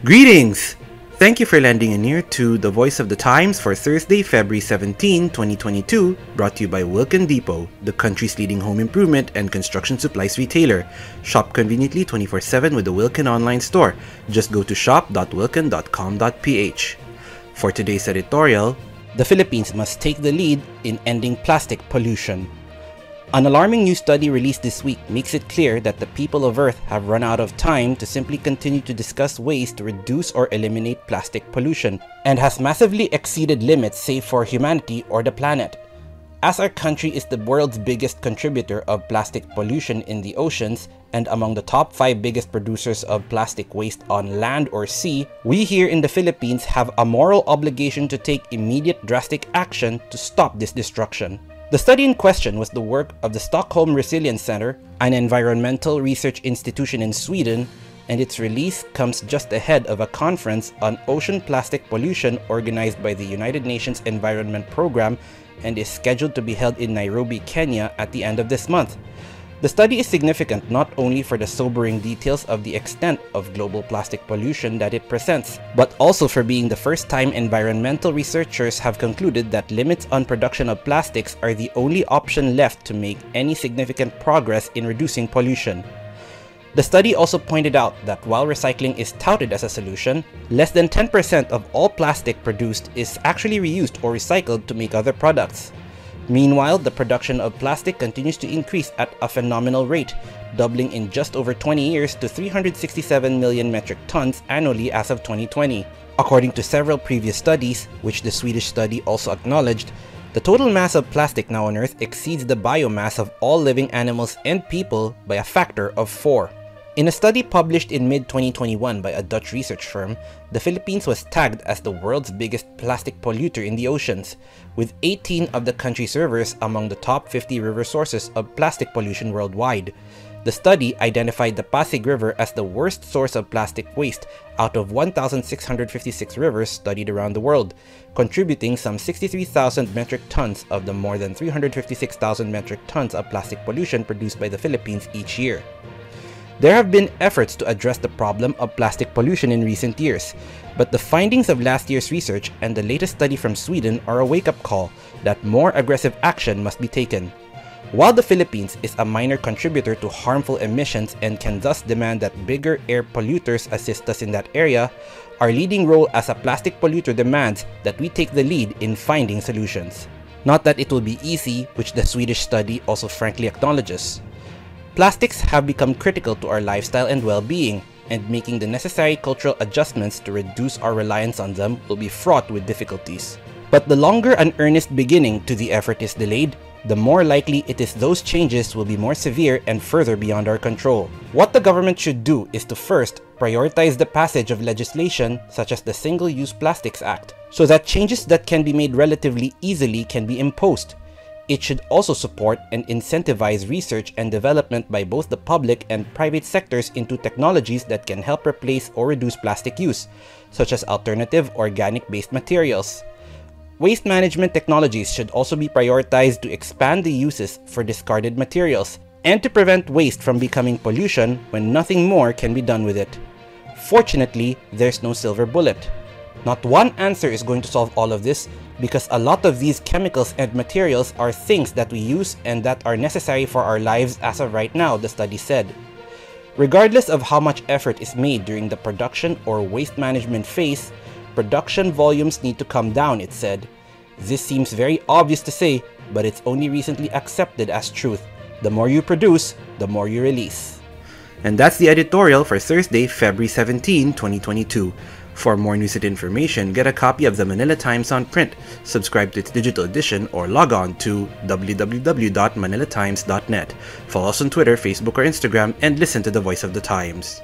Greetings! Thank you for lending an ear to the Voice of the Times for Thursday, February 17, 2022, brought to you by Wilkin Depot, the country's leading home improvement and construction supplies retailer. Shop conveniently 24/7 with the Wilkin online store. Just go to shop.wilkin.com.ph. For today's editorial, the Philippines must take the lead in ending plastic pollution. An alarming new study released this week makes it clear that the people of Earth have run out of time to simply continue to discuss ways to reduce or eliminate plastic pollution, and has massively exceeded limits save for humanity or the planet. As our country is the world's biggest contributor of plastic pollution in the oceans, and among the top 5 biggest producers of plastic waste on land or sea, we here in the Philippines have a moral obligation to take immediate drastic action to stop this destruction. The study in question was the work of the Stockholm Resilience Center, an environmental research institution in Sweden, and its release comes just ahead of a conference on ocean plastic pollution organized by the United Nations Environment Program and is scheduled to be held in Nairobi, Kenya at the end of this month. The study is significant not only for the sobering details of the extent of global plastic pollution that it presents, but also for being the first time environmental researchers have concluded that limits on production of plastics are the only option left to make any significant progress in reducing pollution. The study also pointed out that while recycling is touted as a solution, less than 10% of all plastic produced is actually reused or recycled to make other products. Meanwhile, the production of plastic continues to increase at a phenomenal rate, doubling in just over 20 years to 367 million metric tons annually as of 2020. According to several previous studies, which the Swedish study also acknowledged, the total mass of plastic now on Earth exceeds the biomass of all living animals and people by a factor of 4. In a study published in mid-2021 by a Dutch research firm, the Philippines was tagged as the world's biggest plastic polluter in the oceans, with 18 of the country's rivers among the top 50 river sources of plastic pollution worldwide. The study identified the Pasig River as the worst source of plastic waste out of 1,656 rivers studied around the world, contributing some 63,000 metric tons of the more than 356,000 metric tons of plastic pollution produced by the Philippines each year. There have been efforts to address the problem of plastic pollution in recent years, but the findings of last year's research and the latest study from Sweden are a wake-up call that more aggressive action must be taken. While the Philippines is a minor contributor to harmful emissions and can thus demand that bigger air polluters assist us in that area, our leading role as a plastic polluter demands that we take the lead in finding solutions. Not that it will be easy, which the Swedish study also frankly acknowledges. Plastics have become critical to our lifestyle and well-being, and making the necessary cultural adjustments to reduce our reliance on them will be fraught with difficulties. But the longer an earnest beginning to the effort is delayed, the more likely it is those changes will be more severe and further beyond our control. What the government should do is to first prioritize the passage of legislation such as the Single-Use Plastics Act, so that changes that can be made relatively easily can be imposed. It should also support and incentivize research and development by both the public and private sectors into technologies that can help replace or reduce plastic use, such as alternative organic-based materials. Waste management technologies should also be prioritized to expand the uses for discarded materials, and to prevent waste from becoming pollution when nothing more can be done with it. Fortunately, there's no silver bullet. Not one answer is going to solve all of this, because a lot of these chemicals and materials are things that we use and that are necessary for our lives as of right now, the study said. Regardless of how much effort is made during the production or waste management phase, production volumes need to come down, it said. This seems very obvious to say, but it's only recently accepted as truth. The more you produce, the more you release. And that's the editorial for Thursday, February 17, 2022. For more news and information, get a copy of the Manila Times on print, subscribe to its digital edition, or log on to www.manilatimes.net. Follow us on Twitter, Facebook, or Instagram, and listen to the Voice of the Times.